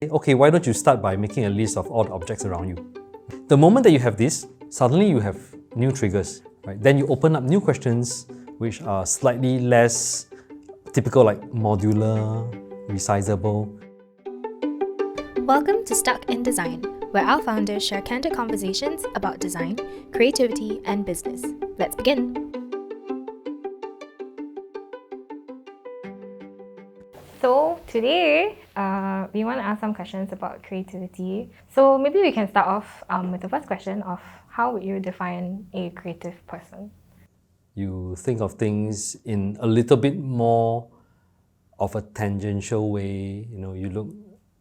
Okay, why don't you start by making a list of all the objects around you? The moment that you have this, suddenly you have new triggers, right? Then you open up new questions which are slightly less typical, like modular, resizable. Welcome to Stuck in Design, where our founders share candid conversations about design, creativity, and business. Let's begin. So today, we want to ask some questions about creativity. So maybe we can start off with the first question of how would you define a creative person? You think of things in a little bit more of a tangential way. You look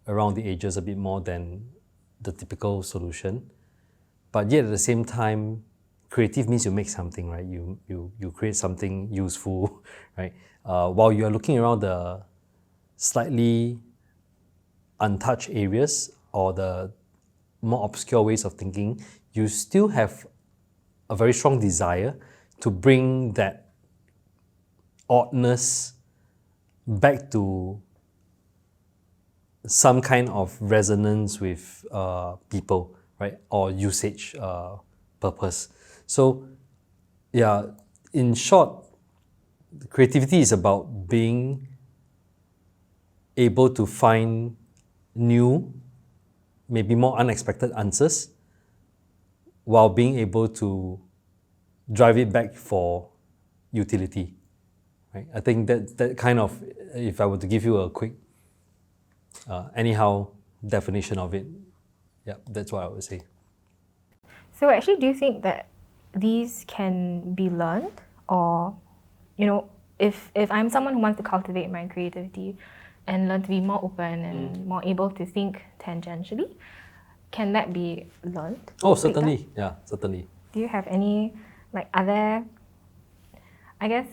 around the edges a bit more than the typical solution. But yet at the same time, creative means you make something, right? You create something useful, right? While you are looking around the slightly untouched areas or the more obscure ways of thinking, you still have a very strong desire to bring that oddness back to some kind of resonance with people, right? Or usage purpose. So, yeah, in short, creativity is about being able to find new, maybe more unexpected answers while being able to drive it back for utility. Right? I think that kind of, if I were to give you a quick, anyhow definition of it, yeah, that's what I would say. So actually, do you think that these can be learned, or if I'm someone who wants to cultivate my creativity and learn to be more open and more able to think tangentially, can that be learned? Oh, certainly. Yeah, certainly. Do you have any other, I guess,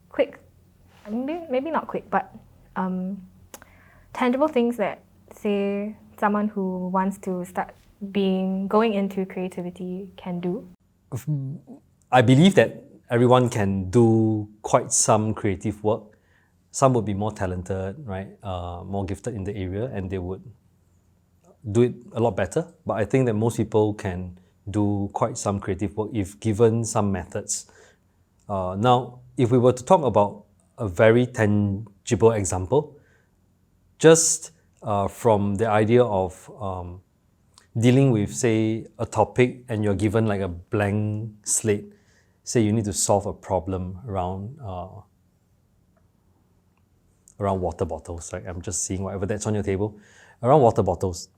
quick, maybe not quick, but tangible things that, say, someone who wants to start going into creativity can do? I believe that everyone can do quite some creative work. Some would be more talented, right? More gifted in the area, and they would do it a lot better. But I think that most people can do quite some creative work if given some methods. Now, if we were to talk about a very tangible example, just from the idea of dealing with, say, a topic and you're given like a blank slate, say you need to solve a problem around water bottles, right? I'm just seeing whatever that's on your table, around water bottles.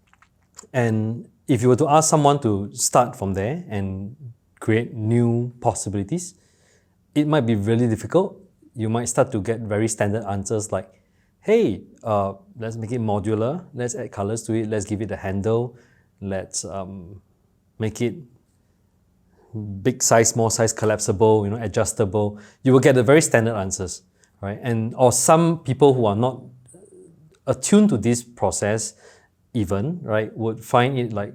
And if you were to ask someone to start from there and create new possibilities, it might be really difficult. You might start to get very standard answers like, hey, let's make it modular, let's add colors to it, let's give it a handle, let's make it big size, small size, collapsible, adjustable. You will get the very standard answers, right? Or some people who are not attuned to this process even, right, would find it like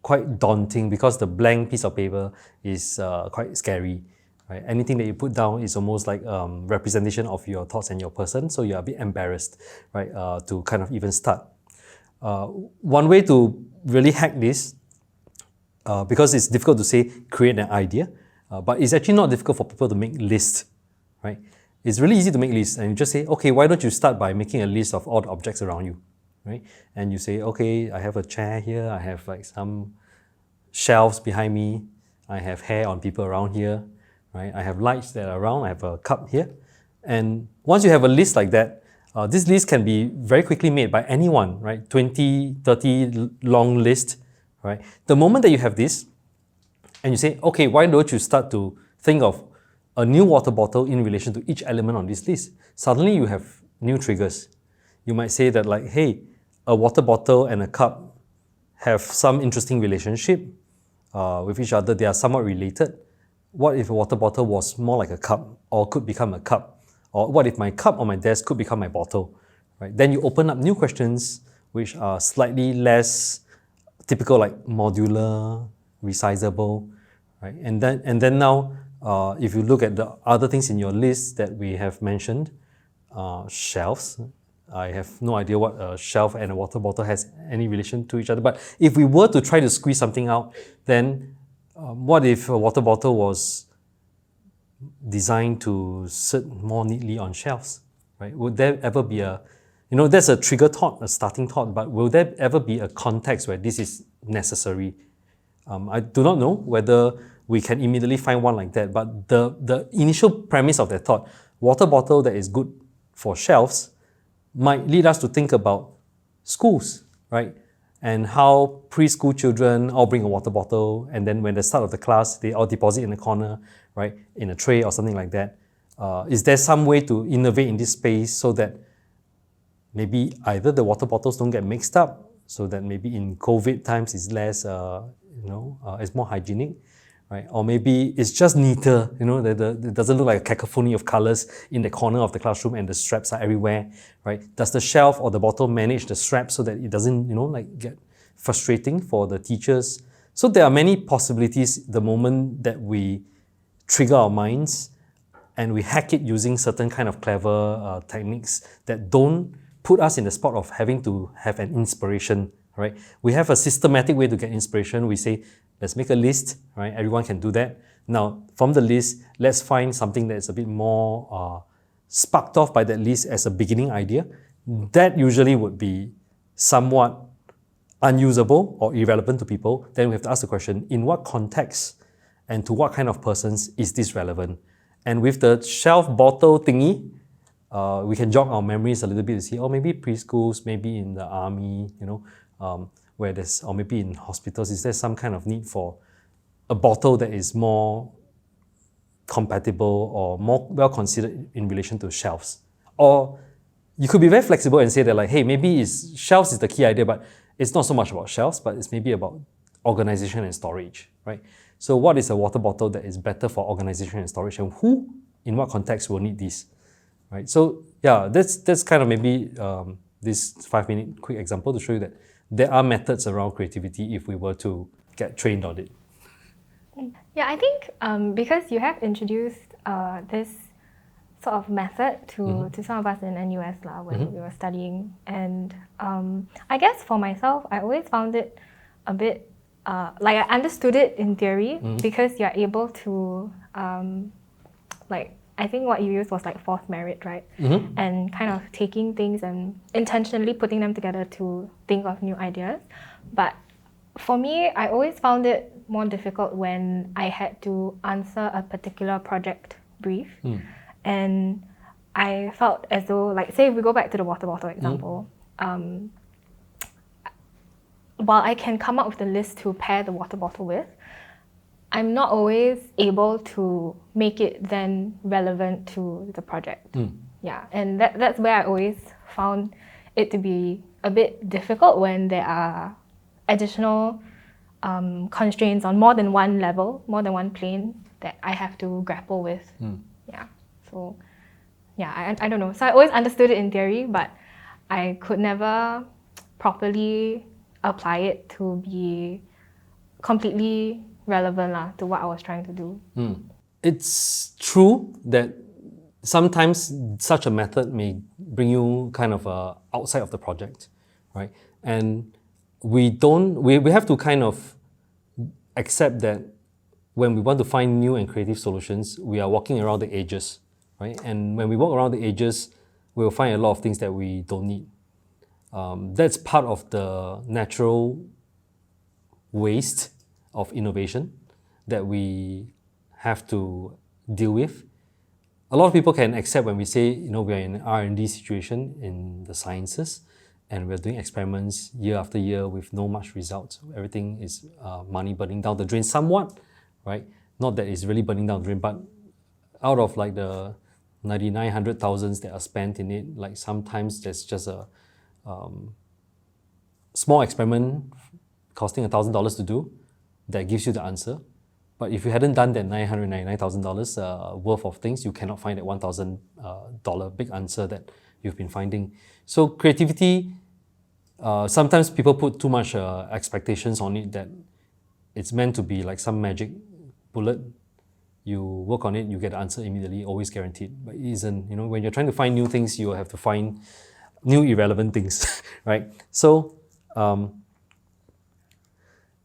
quite daunting because the blank piece of paper is quite scary, right? Anything that you put down is almost like representation of your thoughts and your person, so you're a bit embarrassed, right, to kind of even start. One way to really hack this, because it's difficult to say create an idea, but it's actually not difficult for people to make lists, right? It's really easy to make lists, and you just say, okay, why don't you start by making a list of all the objects around you, right? And you say, okay, I have a chair here, I have like some shelves behind me, I have hair on people around here, right? I have lights that are around, I have a cup here. And once you have a list like that, this list can be very quickly made by anyone, right? 20, 30 long list, right? The moment that you have this, and you say, okay, why don't you start to think of a new water bottle in relation to each element on this list? Suddenly you have new triggers. You might say that like, hey, a water bottle and a cup have some interesting relationship with each other. They are somewhat related. What if a water bottle was more like a cup or could become a cup? Or what if my cup on my desk could become my bottle? Right? Then you open up new questions which are slightly less typical, like modular, resizable, right? And then now, if you look at the other things in your list that we have mentioned, shelves, I have no idea what a shelf and a water bottle has any relation to each other. But if we were to try to squeeze something out, then what if a water bottle was designed to sit more neatly on shelves, right? Would there ever be a, that's a trigger thought, a starting thought, but will there ever be a context where this is necessary? I do not know whether we can immediately find one like that, but the initial premise of that thought, water bottle that is good for shelves, might lead us to think about schools, right? And how preschool children all bring a water bottle, and then when they start of the class, they all deposit in the corner, right, in a tray or something like that. Is there some way to innovate in this space so that maybe either the water bottles don't get mixed up, so that maybe in COVID times it's less, it's more hygienic, right? Or maybe it's just neater, it doesn't look like a cacophony of colors in the corner of the classroom and the straps are everywhere, right? Does the shelf or the bottle manage the straps so that it doesn't, get frustrating for the teachers? So there are many possibilities the moment that we trigger our minds and we hack it using certain kind of clever techniques that don't put us in the spot of having to have an inspiration, right? We have a systematic way to get inspiration. We say, let's make a list, right? Everyone can do that. Now, from the list, let's find something that is a bit more sparked off by that list as a beginning idea. That usually would be somewhat unusable or irrelevant to people. Then we have to ask the question, in what context and to what kind of persons is this relevant? And with the shelf bottle thingy, we can jog our memories a little bit to see, maybe preschools, maybe in the army, where there's, or maybe in hospitals, is there some kind of need for a bottle that is more compatible or more well considered in relation to shelves? Or you could be very flexible and say that like, hey, maybe shelves is the key idea, but it's not so much about shelves, but it's maybe about organization and storage, right? So what is a water bottle that is better for organization and storage, and who, in what context will need this, right? So yeah, that's kind of maybe this 5-minute quick example to show you that there are methods around creativity if we were to get trained on it. Yeah, I think because you have introduced this sort of method to some of us in NUS when we were studying, and I guess for myself, I always found it a bit like I understood it in theory because you're able to I think what you used was like fourth merit, right? And kind of taking things and intentionally putting them together to think of new ideas. But for me, I always found it more difficult when I had to answer a particular project brief. And I felt as though, like, say if we go back to the water bottle example, while I can come up with a list to pair the water bottle with, I'm not always able to make it then relevant to the project. Yeah, and that's where I always found it to be a bit difficult when there are additional constraints on more than one level, more than one plane that I have to grapple with. Yeah, so yeah, I don't know. So I always understood it in theory, but I could never properly apply it to be completely relevant to what I was trying to do. It's true that sometimes such a method may bring you kind of outside of the project, right? And we have to kind of accept that when we want to find new and creative solutions, we are walking around the edges, right? And when we walk around the edges, we'll find a lot of things that we don't need. That's part of the natural waste of innovation that we have to deal with. A lot of people can accept when we say, we are in an R&D situation in the sciences and we're doing experiments year after year with no much results. Everything is money burning down the drain somewhat, right? Not that it's really burning down the drain, but out of like the 99,000 that are spent in it, like sometimes there's just a small experiment costing $1,000 to do that gives you the answer. But if you hadn't done that $999,000 worth of things, you cannot find that $1,000 big answer that you've been finding. So creativity, sometimes people put too much expectations on it that it's meant to be like some magic bullet. You work on it, you get the answer immediately, always guaranteed. But it isn't. When you're trying to find new things, you have to find new irrelevant things, right? So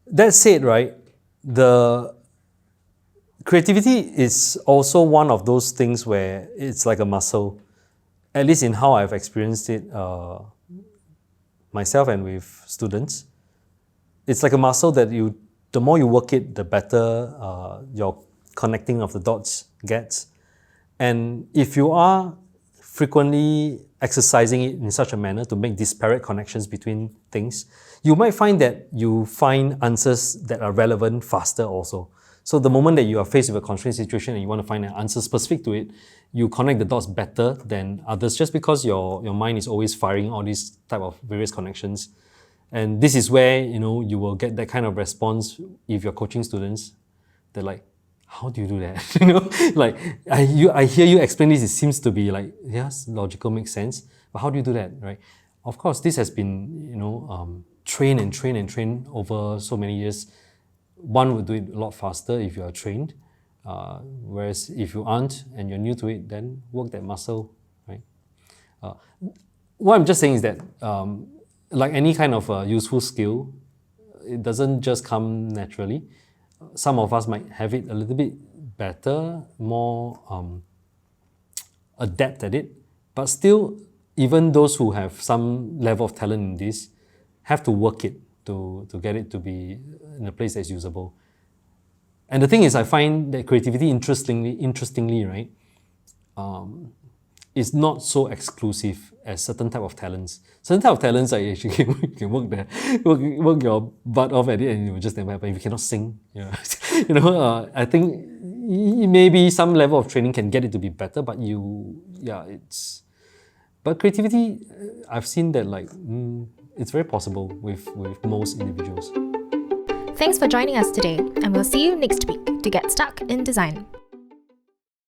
that said, right, the creativity is also one of those things where it's like a muscle, at least in how I've experienced it myself and with students. It's like a muscle that the more you work it, the better your connecting of the dots gets. And if you are frequently exercising it in such a manner to make disparate connections between things, you might find that you find answers that are relevant faster also. So the moment that you are faced with a constraint situation and you want to find an answer specific to it, you connect the dots better than others just because your mind is always firing all these type of various connections. And this is where, you will get that kind of response if you're coaching students. They're like, how do you do that? Like I hear you explain this, it seems to be like, yes, logical, makes sense. But how do you do that, right? Of course, this has been, trained and trained and trained over so many years. One would do it a lot faster if you are trained. Whereas if you aren't and you're new to it, then work that muscle, right? What I'm just saying is that like any kind of useful skill, it doesn't just come naturally. Some of us might have it a little bit better, more adept at it, but still, even those who have some level of talent in this have to work it to get it to be in a place that's usable. And the thing is, I find that creativity, interestingly, right, is not so exclusive as certain type of talents. Certain type of talents, like actually you can work there, work your butt off at it, and it will just never happen. If you cannot sing, I think maybe some level of training can get it to be better. But but creativity, I've seen that it's very possible with most individuals. Thanks for joining us today, and we'll see you next week to get stuck in design.